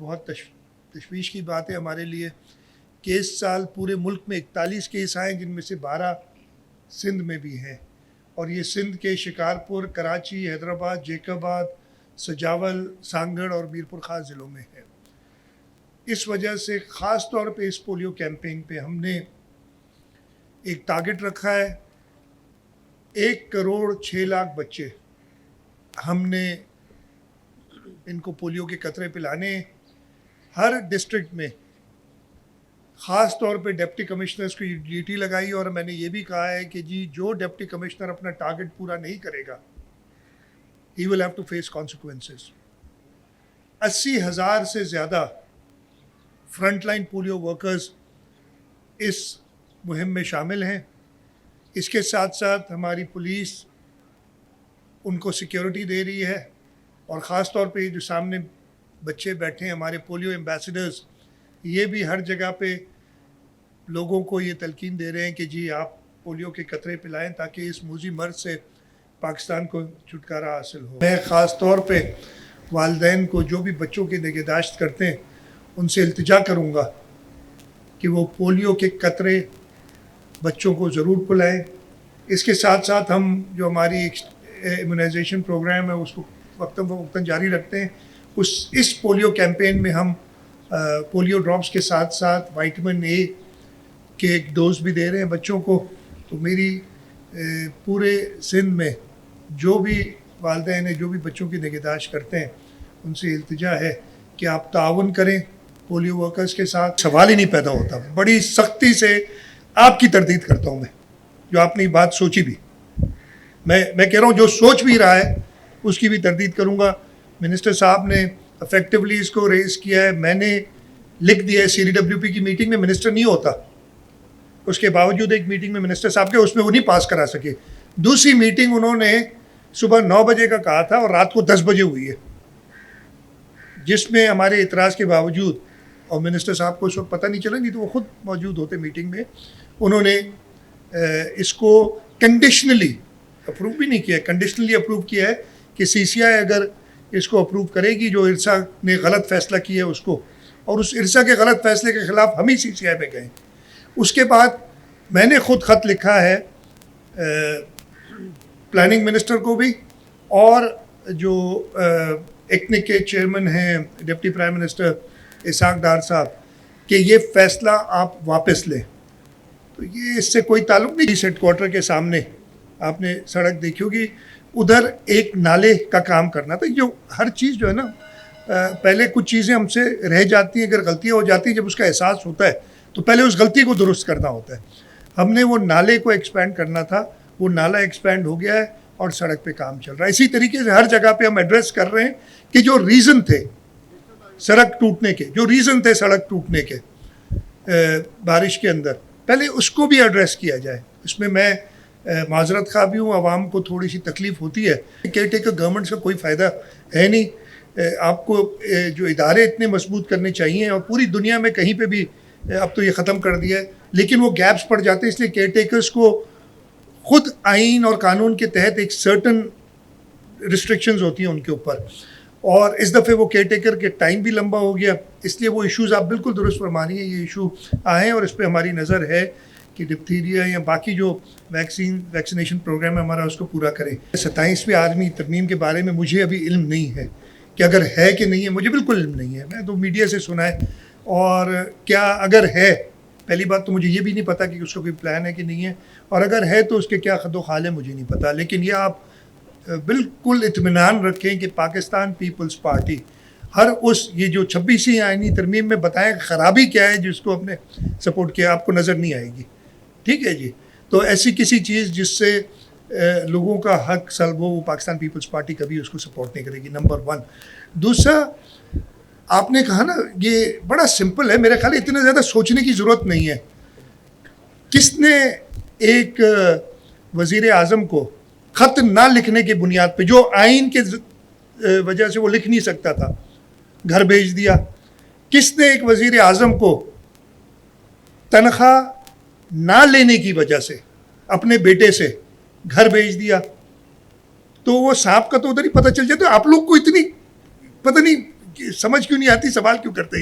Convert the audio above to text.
بہت تشویش کی بات ہے ہمارے لیے کہ اس سال پورے ملک میں 41 کیس آئے جن میں سے 12 سندھ میں بھی ہیں، اور یہ سندھ کے شکارپور، کراچی، حیدرآباد، جیکب آباد، سجاول، سانگڑ اور میرپور خاص ضلعوں میں ہے۔ اس وجہ سے خاص طور پہ اس پولیو کیمپین پہ ہم نے ایک ٹارگٹ رکھا ہے، 1,06,00,000 بچے ہم نے ان کو پولیو کے قطرے پلانے ہر ڈسٹرکٹ میں۔ خاص طور پہ ڈپٹی کمشنرز کو ڈیوٹی لگائی، اور میں نے یہ بھی کہا ہے کہ جی جو ڈپٹی کمشنر اپنا ٹارگٹ پورا نہیں کرے گا he will have to face consequences۔ 80,000 سے زیادہ فرنٹ لائن پولیو ورکرز اس مہم میں شامل ہیں۔ اس کے ساتھ ساتھ ہماری پولیس ان کو سیکیورٹی دے رہی ہے، اور خاص طور پہ جو سامنے بچے بیٹھے ہیں ہمارے پولیو ایمبیسڈرز، یہ بھی ہر جگہ پہ لوگوں کو یہ تلقین دے رہے ہیں کہ جی آپ پولیو کے قطرے پلائیں تاکہ اس موذی مرض سے پاکستان کو چھٹکارا حاصل ہو۔ میں خاص طور پہ والدین کو جو بھی بچوں کی نگہداشت کرتے ہیں ان سے التجا کروں گا کہ وہ پولیو کے قطرے بچوں کو ضرور پلائیں۔ اس کے ساتھ ساتھ ہم جو ہماری ایمیونائزیشن پروگرام ہے اس کو وقتاً فوقتاً جاری رکھتے ہیں۔ اس پولیو کیمپین میں ہم پولیو ڈراپس کے ساتھ ساتھ وائٹامن اے کے ایک ڈوز بھی دے رہے ہیں بچوں کو۔ تو میری پورے سندھ میں جو بھی والدین ہیں جو بھی بچوں کی نگہداشت کرتے ہیں ان سے التجا ہے کہ آپ تعاون کریں پولیو ورکرز کے ساتھ۔ سوال ہی نہیں پیدا ہوتا، بڑی سختی سے آپ کی تردید کرتا ہوں میں، جو آپ نے بات سوچی بھی، میں کہہ رہا ہوں جو سوچ بھی رہا ہے اس کی بھی تردید کروں گا۔ منسٹر صاحب نے افیکٹولی اس کو ریز کیا ہے، میں نے لکھ دیا ہے CDWP کی میٹنگ میں منسٹر نہیں ہوتا، اس کے باوجود ایک میٹنگ میں منسٹر صاحب کے اس میں وہ نہیں پاس کرا سکے۔ دوسری میٹنگ انہوں نے صبح 9 بجے کا کہا تھا اور رات کو 10 بجے ہوئی ہے، جس میں ہمارے اعتراض کے باوجود، اور منسٹر صاحب کو اس وقت پتہ نہیں چلا، نہیں تو وہ خود موجود ہوتے میٹنگ میں، انہوں نے اس کو کنڈیشنلی اپروو بھی نہیں کیا، کنڈیشنلی اپروو کیا ہے کہ CCI اگر اس کو اپروو کرے گی جو ارسا نے غلط فیصلہ کیا ہے اس کو، اور اس ارسا کے غلط فیصلے کے خلاف ہم ہی CCI میں گئے۔ اس کے بعد میں نے خود خط لکھا ہے پلاننگ منسٹر کو بھی، اور جو ایکنک کے چیئرمین ہیں deputy prime minister Ishaq Dar صاحب، کہ یہ فیصلہ آپ واپس لیں۔ تو یہ اس سے کوئی تعلق نہیں۔ ہیڈ کوارٹر کے سامنے آپ نے سڑک دیکھی ہوگی، ادھر ایک نالے کا کام کرنا تھا۔ جو ہر چیز جو ہے نا، پہلے کچھ چیزیں ہم سے رہ جاتی ہیں، اگر غلطیاں ہو جاتی ہیں، جب اس کا احساس ہوتا ہے تو پہلے اس غلطی کو درست کرنا ہوتا ہے۔ ہم نے وہ نالے کو ایکسپینڈ کرنا تھا، وہ نالا ایکسپینڈ ہو گیا ہے اور سڑک پہ کام چل رہا ہے۔ اسی طریقے سے ہر جگہ پہ ہم ایڈریس کر رہے ہیں کہ جو ریزن تھے سڑک ٹوٹنے کے، بارش کے اندر، پہلے اس کو بھی ایڈریس کیا جائے۔ اس میں میں معذرت خواہ بھی ہوں، عوام کو تھوڑی سی تکلیف ہوتی ہے۔ کیئر ٹیکر گورنمنٹ کا کوئی فائدہ ہے نہیں۔ آپ کو جو ادارے اتنے مضبوط کرنے چاہیے، اور پوری دنیا میں کہیں پہ بھی اب تو یہ ختم کر دیا ہے، لیکن وہ گیپس پڑ جاتے ہیں، اس لیے کیئر ٹیکرز کو خود آئین اور قانون کے تحت ایک سرٹن ریسٹرکشنز ہوتی ہیں ان کے اوپر، اور اس دفعہ وہ کیئر ٹیکر کے ٹائم بھی لمبا ہو گیا، اس لیے وہ ایشوز آپ بالکل درست فرما رہی ہیں، یہ ایشو آئے ہیں اور اس پہ ہماری نظر ہے کہ ڈپتھیریا یا باقی جو ویکسینیشن پروگرام ہے ہمارا اس کو پورا کریں۔ 27ویں آدمی ترمیم کے بارے میں مجھے ابھی علم نہیں ہے کہ اگر ہے کہ نہیں ہے، مجھے بالکل علم نہیں ہے، میں تو میڈیا سے سنا ہے، اور کیا اگر ہے، پہلی بات تو مجھے یہ بھی نہیں پتا کہ اس کا کوئی پلان ہے کہ نہیں ہے، اور اگر ہے تو اس کے کیا خد و خال ہے مجھے نہیں پتا۔ لیکن یہ آپ بالکل اطمینان رکھیں کہ پاکستان پیپلز پارٹی یہ جو 26ویں آئینی ترمیم میں بتائیں خرابی کیا ہے جس کو ہم نے سپورٹ کیا، آپ کو نظر نہیں آئے گی، ٹھیک ہے جی۔ تو ایسی کسی چیز جس سے لوگوں کا حق سلب ہو، وہ پاکستان پیپلز پارٹی کبھی اس کو سپورٹ نہیں کرے گی، نمبر 1۔ دوسرا، آپ نے کہا نا، یہ بڑا سمپل ہے، میرے خیال اتنا زیادہ سوچنے کی ضرورت نہیں ہے۔ کس نے ایک وزیر اعظم کو خط نہ لکھنے کی بنیاد پہ، جو آئین کے وجہ سے وہ لکھ نہیں سکتا تھا، گھر بھیج دیا؟ کس نے ایک وزیر اعظم کو تنخواہ نہ لینے کی وجہ سے اپنے بیٹے سے گھر بھیج دیا؟ تو وہ صاحب کا تو ادھر ہی پتہ چل جاتا ہے۔ آپ لوگ کو اتنی پتہ نہیں سمجھ کیوں نہیں آتی, سوال کیوں کرتے ہیں